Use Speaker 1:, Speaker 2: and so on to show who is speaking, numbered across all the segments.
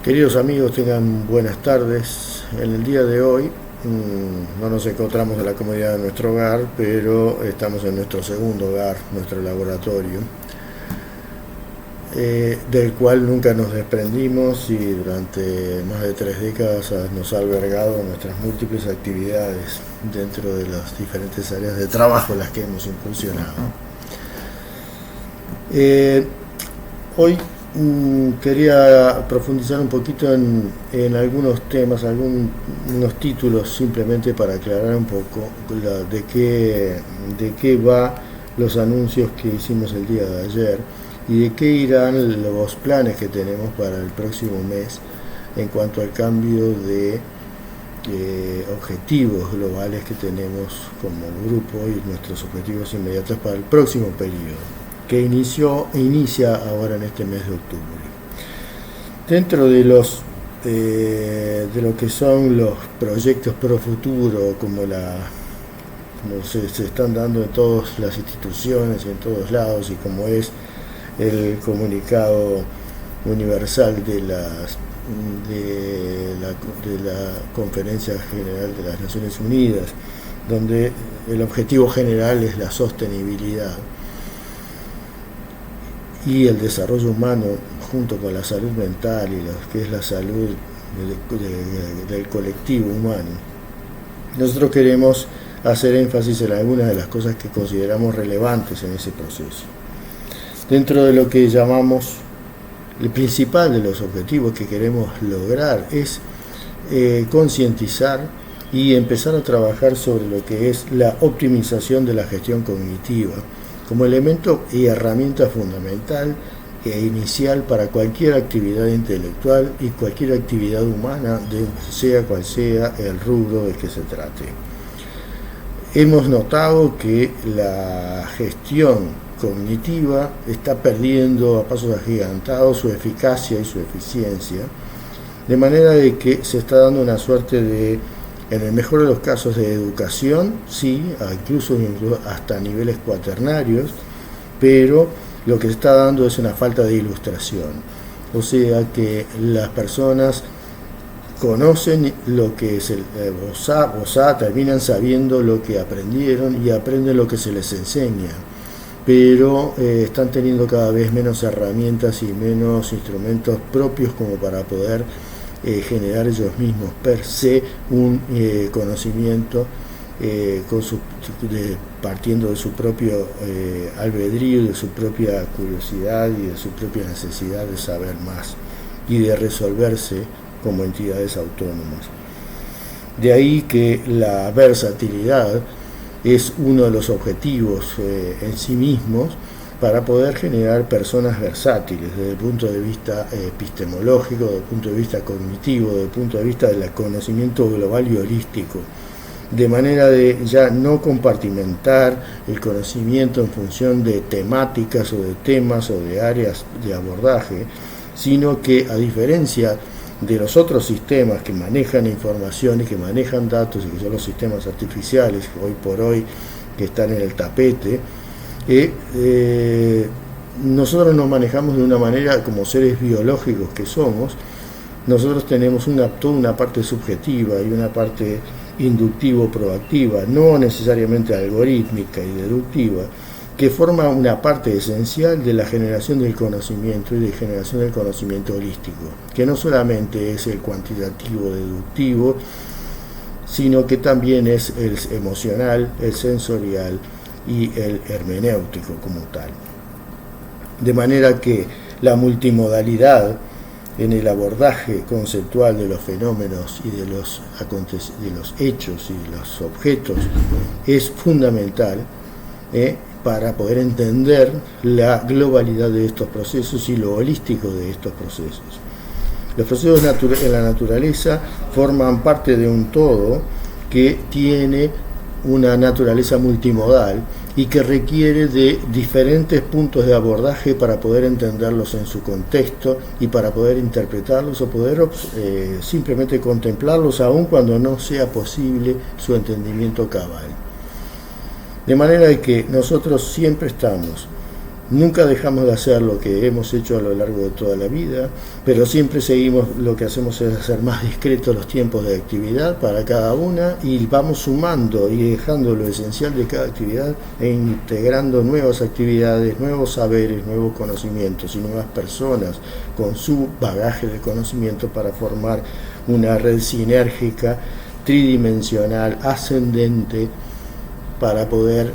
Speaker 1: Queridos amigos, tengan buenas tardes. En el día de hoy no nos encontramos en la comodidad de nuestro hogar, pero estamos en nuestro segundo hogar, nuestro laboratorio, del cual nunca nos desprendimos y durante más de 3 décadas nos ha albergado nuestras múltiples actividades dentro de las diferentes áreas de trabajo en las que hemos incursionado. Hoy quería profundizar un poquito en algunos temas, algunos títulos, simplemente para aclarar un poco de qué va los anuncios que hicimos el día de ayer y de qué irán los planes que tenemos para el próximo mes en cuanto al cambio de objetivos globales que tenemos como grupo y nuestros objetivos inmediatos para el próximo periodo, que inicia ahora en este mes de octubre. Dentro de lo que son los proyectos pro futuro, como se están dando en todas las instituciones y en todos lados, y como es el comunicado universal de la Conferencia General de las Naciones Unidas, donde el objetivo general es la sostenibilidad y el desarrollo humano, junto con la salud mental y lo que es la salud del colectivo humano. Nosotros queremos hacer énfasis en algunas de las cosas que consideramos relevantes en ese proceso. Dentro de lo que llamamos el principal de los objetivos que queremos lograr es concientizar y empezar a trabajar sobre lo que es la optimización de la gestión cognitiva como elemento y herramienta fundamental e inicial para cualquier actividad intelectual y cualquier actividad humana, sea cual sea el rubro de que se trate. Hemos notado que la gestión cognitiva está perdiendo a pasos agigantados su eficacia y su eficiencia, de manera de que se está dando una suerte de, en el mejor de los casos, de educación, sí, incluso hasta niveles cuaternarios, pero lo que se está dando es una falta de ilustración. O sea que las personas conocen lo que es el terminan sabiendo lo que aprendieron y aprenden lo que se les enseña, pero están teniendo cada vez menos herramientas y menos instrumentos propios como para poder generar ellos mismos per se un conocimiento partiendo de su propio albedrío, de su propia curiosidad y de su propia necesidad de saber más y de resolverse como entidades autónomas. De ahí que la versatilidad es uno de los objetivos en sí mismos para poder generar personas versátiles desde el punto de vista epistemológico, desde el punto de vista cognitivo, desde el punto de vista del conocimiento global y holístico, de manera de ya no compartimentar el conocimiento en función de temáticas o de temas o de áreas de abordaje, sino que, a diferencia de los otros sistemas que manejan información y que manejan datos y que son los sistemas artificiales hoy por hoy que están en el tapete, nosotros nos manejamos de una manera como seres biológicos que somos. Nosotros tenemos toda una parte subjetiva y una parte inductivo-proactiva, no necesariamente algorítmica y deductiva, que forma una parte esencial de la generación del conocimiento y de generación del conocimiento holístico, que no solamente es el cuantitativo deductivo, sino que también es el emocional, el sensorial y el hermenéutico como tal. De manera que la multimodalidad en el abordaje conceptual de los fenómenos y de los hechos y de los objetos es fundamental para poder entender la globalidad de estos procesos y lo holístico de estos procesos. Los procesos en la naturaleza forman parte de un todo que tiene una naturaleza multimodal y que requiere de diferentes puntos de abordaje para poder entenderlos en su contexto y para poder interpretarlos o poder simplemente contemplarlos aun cuando no sea posible su entendimiento cabal. De manera que nosotros siempre estamos Nunca dejamos de hacer lo que hemos hecho a lo largo de toda la vida, pero siempre seguimos, lo que hacemos es hacer más discretos los tiempos de actividad para cada una y vamos sumando y dejando lo esencial de cada actividad e integrando nuevas actividades, nuevos saberes, nuevos conocimientos y nuevas personas con su bagaje de conocimiento para formar una red sinérgica, tridimensional, ascendente, para poder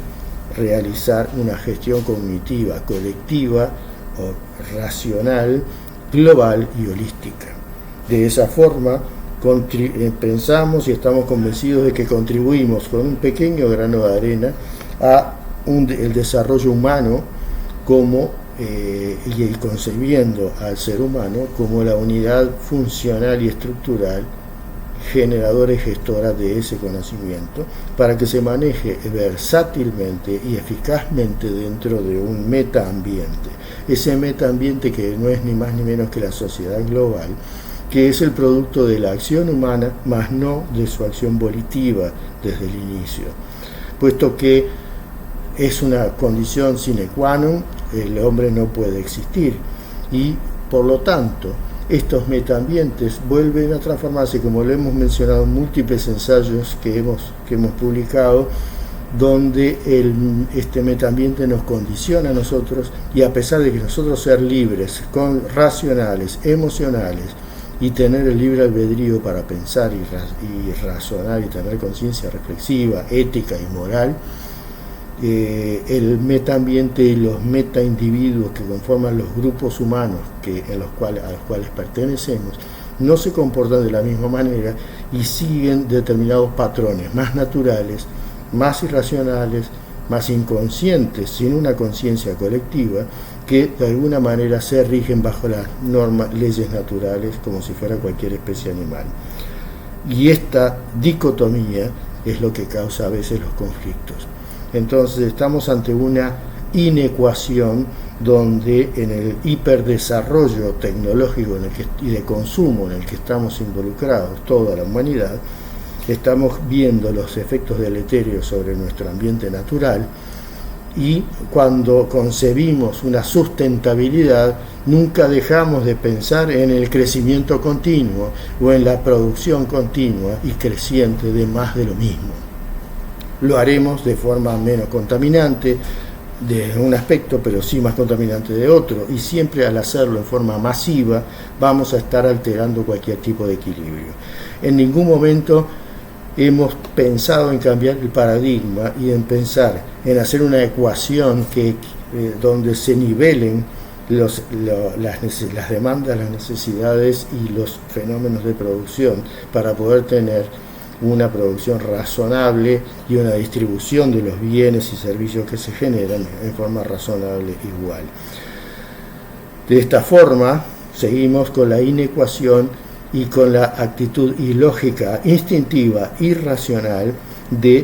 Speaker 1: realizar una gestión cognitiva, colectiva o racional, global y holística. De esa forma, pensamos y estamos convencidos de que contribuimos con un pequeño grano de arena a el desarrollo humano y concebiendo al ser humano como la unidad funcional y estructural generadora y gestora de ese conocimiento, para que se maneje versátilmente y eficazmente dentro de un metaambiente. Ese metaambiente que no es ni más ni menos que la sociedad global, que es el producto de la acción humana, más no de su acción volitiva desde el inicio. Puesto que es una condición sine qua non, el hombre no puede existir y, por lo tanto, estos metaambientes vuelven a transformarse, como lo hemos mencionado en múltiples ensayos que hemos publicado, donde este metaambiente nos condiciona a nosotros, y a pesar de que nosotros ser libres, racionales, emocionales, y tener el libre albedrío para pensar y razonar y tener conciencia reflexiva, ética y moral, el metaambiente y los metaindividuos que conforman los grupos humanos a los cuales pertenecemos no se comportan de la misma manera y siguen determinados patrones más naturales, más irracionales, más inconscientes, sin una conciencia colectiva, que de alguna manera se rigen bajo las leyes naturales como si fuera cualquier especie animal. Y esta dicotomía es lo que causa a veces los conflictos. Entonces estamos ante una inecuación donde en el hiperdesarrollo tecnológico y de consumo en el que estamos involucrados toda la humanidad, estamos viendo los efectos deleterios sobre nuestro ambiente natural, y cuando concebimos una sustentabilidad nunca dejamos de pensar en el crecimiento continuo o en la producción continua y creciente de más de lo mismo. Lo haremos de forma menos contaminante de un aspecto, pero sí más contaminante de otro, y siempre al hacerlo en forma masiva vamos a estar alterando cualquier tipo de equilibrio. En ningún momento hemos pensado en cambiar el paradigma y en pensar en hacer una ecuación donde se nivelen las demandas, las necesidades y los fenómenos de producción para poder tener una producción razonable y una distribución de los bienes y servicios que se generan en forma razonable igual. De esta forma, seguimos con la inecuación y con la actitud ilógica, instintiva, irracional de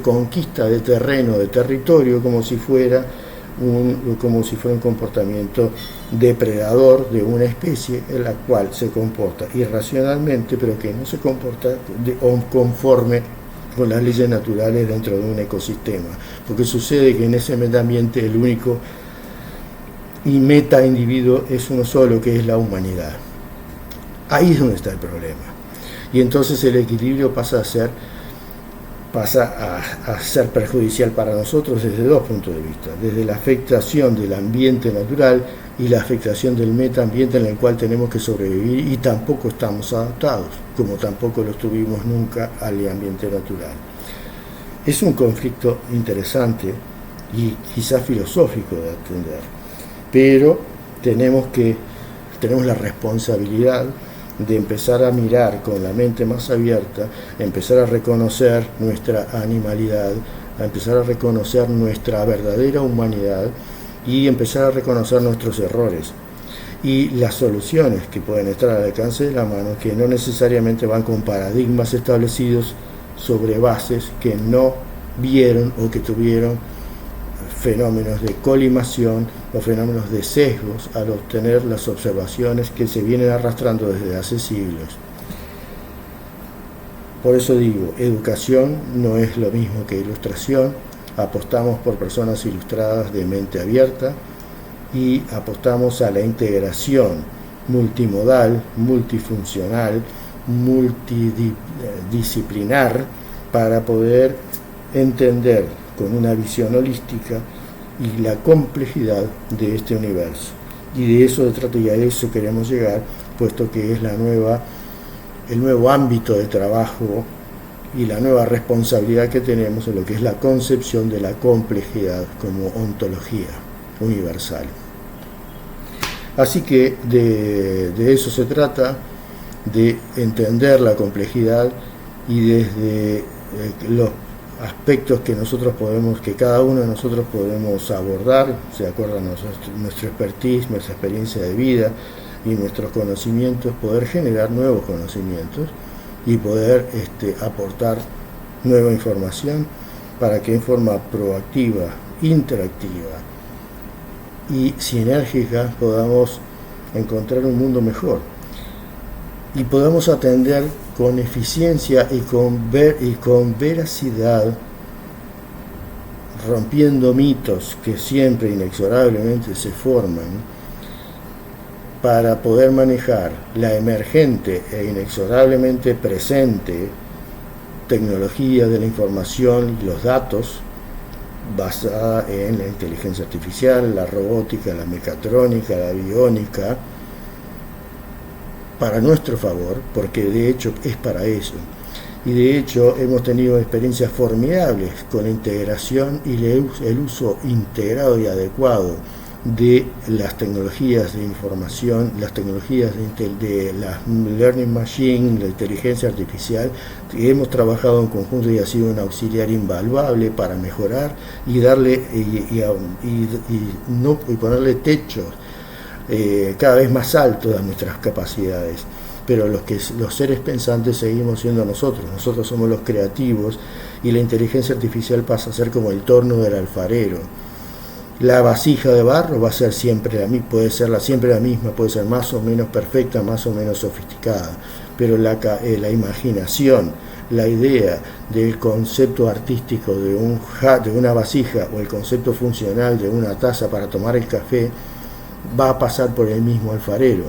Speaker 1: conquista de terreno, de territorio, como si fuera un comportamiento depredador de una especie en la cual se comporta irracionalmente, pero que no se comporta conforme con las leyes naturales dentro de un ecosistema, porque sucede que en ese medio ambiente el único y meta individuo es uno solo, que es la humanidad. Ahí es donde está el problema, y entonces el equilibrio pasa a ser perjudicial para nosotros desde dos puntos de vista: desde la afectación del ambiente natural y la afectación del metaambiente en el cual tenemos que sobrevivir, y tampoco estamos adaptados, como tampoco lo estuvimos nunca al ambiente natural. Es un conflicto interesante y quizás filosófico de atender, pero tenemos la responsabilidad de empezar a mirar con la mente más abierta, empezar a reconocer nuestra animalidad, a empezar a reconocer nuestra verdadera humanidad y empezar a reconocer nuestros errores y las soluciones que pueden estar al alcance de la mano, que no necesariamente van con paradigmas establecidos sobre bases que no vieron o que tuvieron fenómenos de colimación o fenómenos de sesgos al obtener las observaciones que se vienen arrastrando desde hace siglos. Por eso digo, educación no es lo mismo que ilustración. Apostamos por personas ilustradas de mente abierta y apostamos a la integración multimodal, multifuncional, multidisciplinar para poder entender con una visión holística y la complejidad de este universo. Y de eso se trata y a eso queremos llegar, puesto que es el nuevo ámbito de trabajo y la nueva responsabilidad que tenemos en lo que es la concepción de la complejidad como ontología universal. Así que de eso se trata, de entender la complejidad y desde los aspectos que cada uno de nosotros podemos abordar, de acuerdo a nuestra expertise, nuestra experiencia de vida y nuestros conocimientos, poder generar nuevos conocimientos y poder aportar nueva información para que en forma proactiva, interactiva y sinérgica podamos encontrar un mundo mejor y podamos atender con eficiencia y con veracidad, rompiendo mitos que siempre inexorablemente se forman, para poder manejar la emergente e inexorablemente presente tecnología de la información y los datos, basada en la inteligencia artificial, la robótica, la mecatrónica, la biónica, para nuestro favor, porque de hecho es para eso. Y de hecho hemos tenido experiencias formidables con la integración y el uso integrado y adecuado de las tecnologías de información, las tecnologías de la learning machine, la inteligencia artificial, que hemos trabajado en conjunto y ha sido un auxiliar invaluable para mejorar y darle y ponerle techos cada vez más altos a nuestras capacidades. Pero los seres pensantes seguimos siendo nosotros somos los creativos, y la inteligencia artificial pasa a ser como el torno del alfarero. La vasija de barro va a ser siempre siempre la misma, puede ser más o menos perfecta, más o menos sofisticada, pero la imaginación, la idea del concepto artístico de una vasija o el concepto funcional de una taza para tomar el café va a pasar por el mismo alfarero,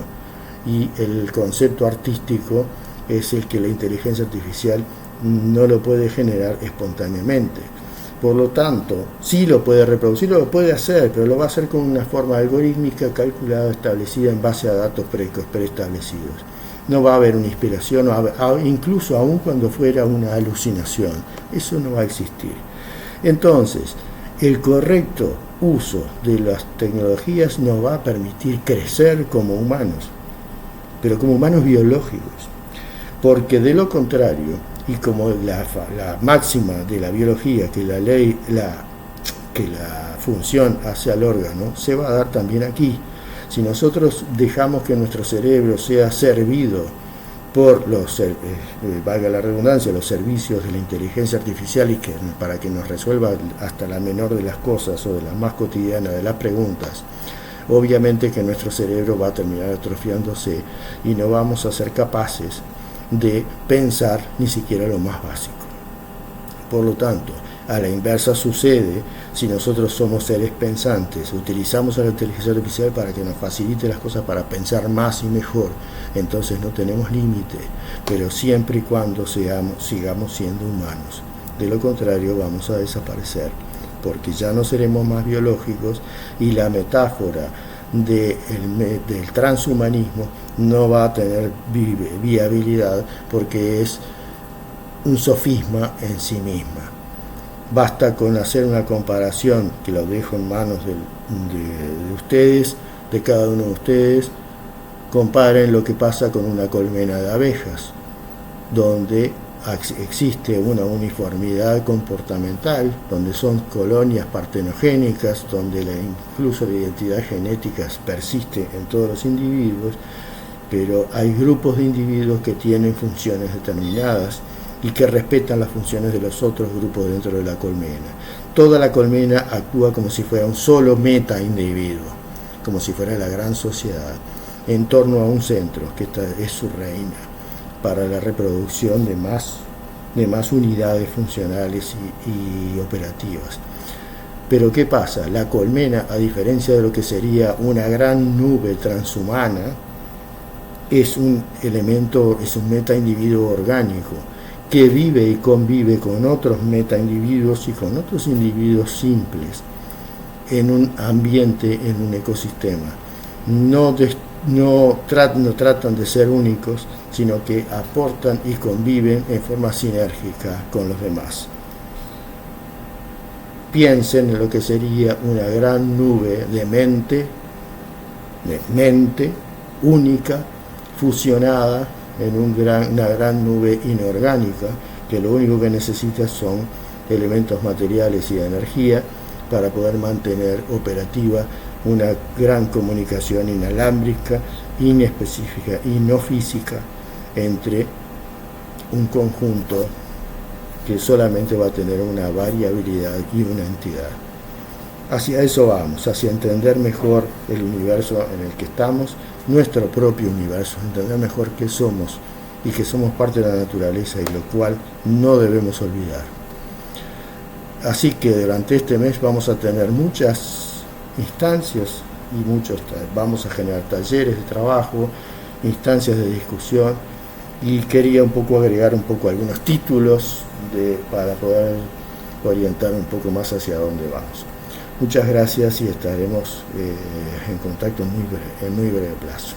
Speaker 1: y el concepto artístico es el que la inteligencia artificial no lo puede generar espontáneamente. Por lo tanto, sí lo puede reproducir, lo puede hacer, pero lo va a hacer con una forma algorítmica calculada, establecida en base a datos preestablecidos. No va a haber una inspiración, incluso aun cuando fuera una alucinación. Eso no va a existir. Entonces, el correcto uso de las tecnologías nos va a permitir crecer como humanos, pero como humanos biológicos, porque de lo contrario, y como la máxima de la biología, que que la función hace al órgano, se va a dar también aquí. Si nosotros dejamos que nuestro cerebro sea servido por valga la redundancia, los servicios de la inteligencia artificial, y para que nos resuelva hasta la menor de las cosas o de la más cotidiana de las preguntas, obviamente que nuestro cerebro va a terminar atrofiándose y no vamos a ser capaces de pensar ni siquiera lo más básico. Por lo tanto, a la inversa sucede si nosotros somos seres pensantes, utilizamos a la inteligencia artificial para que nos facilite las cosas, para pensar más y mejor, entonces no tenemos límite, pero siempre y cuando sigamos siendo humanos. De lo contrario, vamos a desaparecer, porque ya no seremos más biológicos, y la metáfora del transhumanismo no va a tener viabilidad, porque es un sofisma en sí misma. Basta con hacer una comparación, que lo dejo en manos de ustedes, de cada uno de ustedes. Comparen lo que pasa con una colmena de abejas, donde existe una uniformidad comportamental, donde son colonias partenogénicas, donde incluso la identidad genética persiste en todos los individuos, pero hay grupos de individuos que tienen funciones determinadas y que respetan las funciones de los otros grupos dentro de la colmena. Toda la colmena actúa como si fuera un solo meta individuo, como si fuera la gran sociedad, en torno a un centro, que es su reina, para la reproducción de más de más unidades funcionales y operativas. Pero ¿qué pasa? La colmena, a diferencia de lo que sería una gran nube transhumana, es un elemento, es un metaindividuo orgánico que vive y convive con otros metaindividuos y con otros individuos simples en un ambiente, en un ecosistema. No tratan de ser únicos, sino que aportan y conviven en forma sinérgica con los demás. Piensen en lo que sería una gran nube de mente única, fusionada en una gran nube inorgánica, que lo único que necesita son elementos materiales y de energía para poder mantener operativa una gran comunicación inalámbrica, inespecífica y no física entre un conjunto que solamente va a tener una variabilidad y una entidad. Hacia eso vamos, hacia entender mejor el universo en el que estamos, nuestro propio universo, entender mejor qué somos y que somos parte de la naturaleza, y lo cual no debemos olvidar. Así que durante este mes vamos a tener muchas instancias y vamos a generar talleres de trabajo, instancias de discusión, y quería un poco agregar algunos títulos para poder orientar un poco más hacia dónde vamos. Muchas gracias y estaremos en contacto en muy breve plazo.